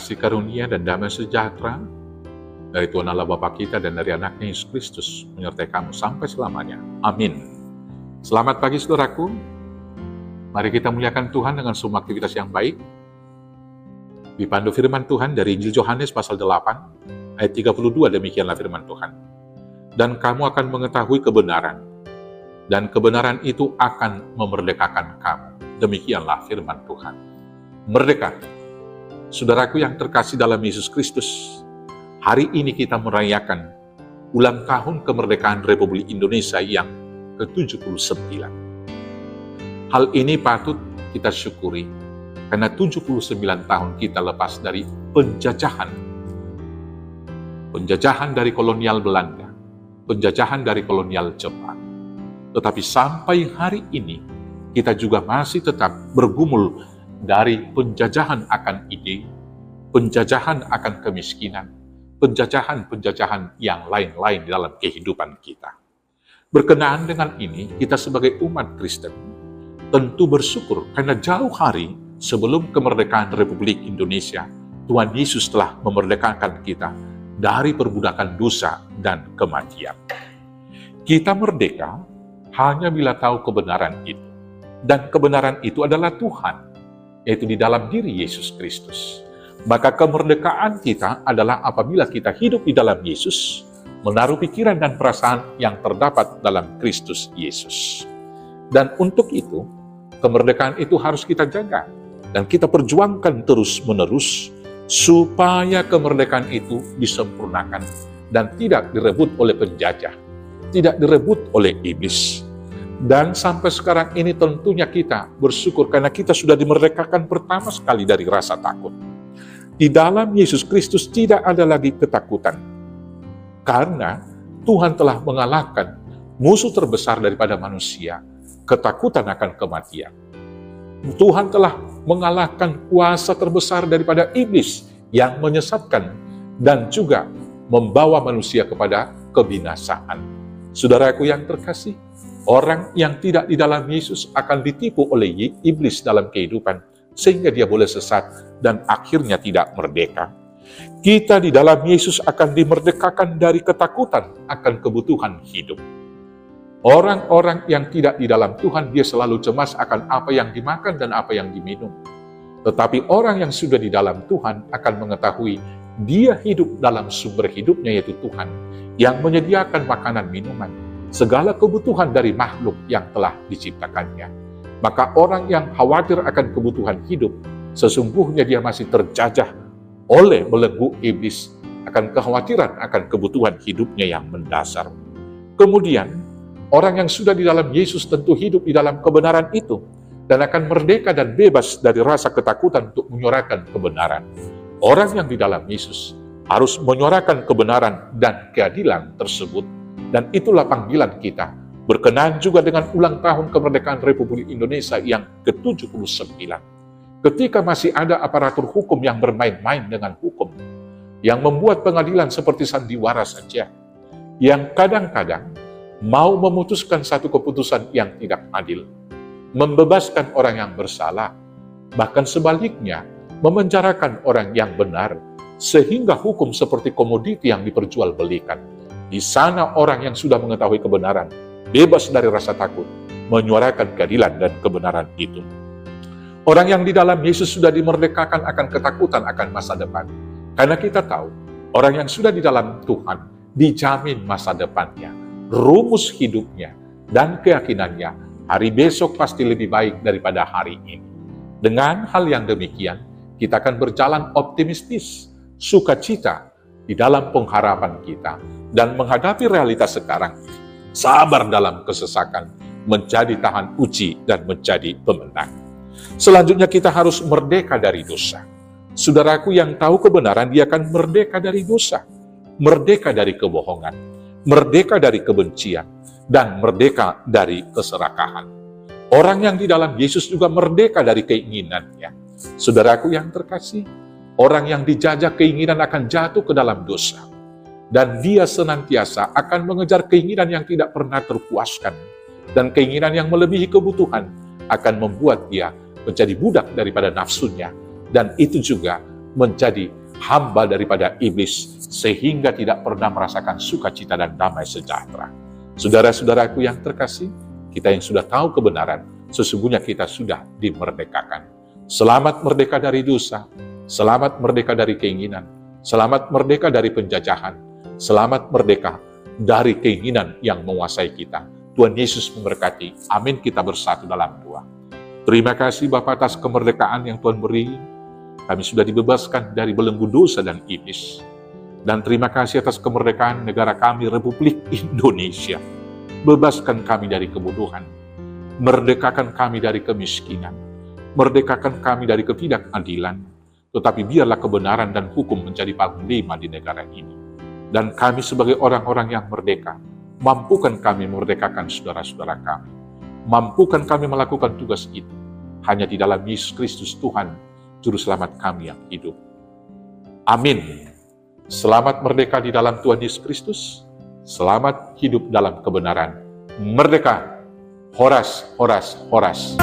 kasih karunia dan damai sejahtera dari Tuhan Allah Bapa kita dan dari anaknya Yesus Kristus menyertai kamu sampai selamanya. Amin. Selamat pagi saudaraku. Mari kita muliakan Tuhan dengan semua aktivitas yang baik. Dipandu firman Tuhan dari Injil Yohanes pasal 8 ayat 32, demikianlah firman Tuhan. Dan kamu akan mengetahui kebenaran, dan kebenaran itu akan memerdekakan kamu. Demikianlah firman Tuhan. Merdeka. Saudaraku yang terkasih dalam Yesus Kristus, hari ini kita merayakan ulang tahun kemerdekaan Republik Indonesia yang ke-79. Hal ini patut kita syukuri, karena 79 tahun kita lepas dari penjajahan. Penjajahan dari kolonial Belanda, penjajahan dari kolonial Jepang. Tetapi sampai hari ini, kita juga masih tetap bergumul dari penjajahan akan ide, penjajahan akan kemiskinan, penjajahan-penjajahan yang lain-lain dalam kehidupan kita. Berkenaan dengan ini, kita sebagai umat Kristen tentu bersyukur karena jauh hari sebelum kemerdekaan Republik Indonesia, Tuhan Yesus telah memerdekakan kita dari perbudakan dosa dan kematian. Kita merdeka hanya bila tahu kebenaran itu. Dan kebenaran itu adalah Tuhan, yaitu di dalam diri Yesus Kristus. Maka kemerdekaan kita adalah apabila kita hidup di dalam Yesus, menaruh pikiran dan perasaan yang terdapat dalam Kristus Yesus. Dan untuk itu, kemerdekaan itu harus kita jaga dan kita perjuangkan terus-menerus supaya kemerdekaan itu disempurnakan dan tidak direbut oleh penjajah, tidak direbut oleh iblis. Dan sampai sekarang ini tentunya kita bersyukur karena kita sudah dimerdekakan pertama sekali dari rasa takut. Di dalam Yesus Kristus tidak ada lagi ketakutan. Karena Tuhan telah mengalahkan musuh terbesar daripada manusia, ketakutan akan kematian. Tuhan telah mengalahkan kuasa terbesar daripada iblis yang menyesatkan dan juga membawa manusia kepada kebinasaan. Saudaraku yang terkasih, orang yang tidak di dalam Yesus akan ditipu oleh iblis dalam kehidupan, sehingga dia boleh sesat dan akhirnya tidak merdeka. Kita di dalam Yesus akan dimerdekakan dari ketakutan akan kebutuhan hidup. Orang-orang yang tidak di dalam Tuhan, dia selalu cemas akan apa yang dimakan dan apa yang diminum. Tetapi orang yang sudah di dalam Tuhan akan mengetahui dia hidup dalam sumber hidupnya, yaitu Tuhan, yang menyediakan makanan minuman, segala kebutuhan dari makhluk yang telah diciptakannya. Maka orang yang khawatir akan kebutuhan hidup, sesungguhnya dia masih terjajah oleh belenggu iblis akan kekhawatiran akan kebutuhan hidupnya yang mendasar. Kemudian, orang yang sudah di dalam Yesus tentu hidup di dalam kebenaran itu dan akan merdeka dan bebas dari rasa ketakutan untuk menyuarakan kebenaran. Orang yang di dalam Yesus harus menyuarakan kebenaran dan keadilan tersebut. Dan itulah panggilan kita, berkenaan juga dengan ulang tahun kemerdekaan Republik Indonesia yang ke-79. Ketika masih ada aparatur hukum yang bermain-main dengan hukum, yang membuat pengadilan seperti sandiwara saja, yang kadang-kadang mau memutuskan satu keputusan yang tidak adil, membebaskan orang yang bersalah, bahkan sebaliknya, memenjarakan orang yang benar, sehingga hukum seperti komoditi yang diperjualbelikan. Di sana orang yang sudah mengetahui kebenaran, bebas dari rasa takut, menyuarakan keadilan dan kebenaran itu. Orang yang di dalam Yesus sudah dimerdekakan akan ketakutan akan masa depan. Karena kita tahu, orang yang sudah di dalam Tuhan, dijamin masa depannya, rumus hidupnya, dan keyakinannya, hari besok pasti lebih baik daripada hari ini. Dengan hal yang demikian, kita akan berjalan optimistis, sukacita di dalam pengharapan kita, dan menghadapi realitas sekarang, sabar dalam kesesakan, menjadi tahan uji dan menjadi pemenang. Selanjutnya kita harus merdeka dari dosa. Saudaraku yang tahu kebenaran, dia akan merdeka dari dosa, merdeka dari kebohongan, merdeka dari kebencian, dan merdeka dari keserakahan. Orang yang di dalam Yesus juga merdeka dari keinginannya. Saudaraku yang terkasih, orang yang dijajah keinginan akan jatuh ke dalam dosa. Dan dia senantiasa akan mengejar keinginan yang tidak pernah terpuaskan. Dan keinginan yang melebihi kebutuhan akan membuat dia menjadi budak daripada nafsunya. Dan itu juga menjadi hamba daripada iblis, sehingga tidak pernah merasakan sukacita dan damai sejahtera. Saudara-saudaraku yang terkasih, kita yang sudah tahu kebenaran, sesungguhnya kita sudah dimerdekakan. Selamat merdeka dari dosa, selamat merdeka dari keinginan, selamat merdeka dari penjajahan, selamat merdeka dari keinginan yang menguasai kita. Tuhan Yesus memberkati. Amin. Kita bersatu dalam doa. Terima kasih Bapa atas kemerdekaan yang Tuhan beri. Kami sudah dibebaskan dari belenggu dosa dan iblis. Dan terima kasih atas kemerdekaan negara kami, Republik Indonesia. Bebaskan kami dari kebodohan. Merdekakan kami dari kemiskinan. Merdekakan kami dari ketidakadilan. Tetapi biarlah kebenaran dan hukum menjadi panglima di negara ini. Dan kami sebagai orang-orang yang merdeka, mampukan kami memerdekakan saudara-saudara kami. Mampukan kami melakukan tugas itu hanya di dalam Yesus Kristus Tuhan, Juru Selamat kami yang hidup. Amin. Selamat merdeka di dalam Tuhan Yesus Kristus. Selamat hidup dalam kebenaran. Merdeka. Horas, horas, horas.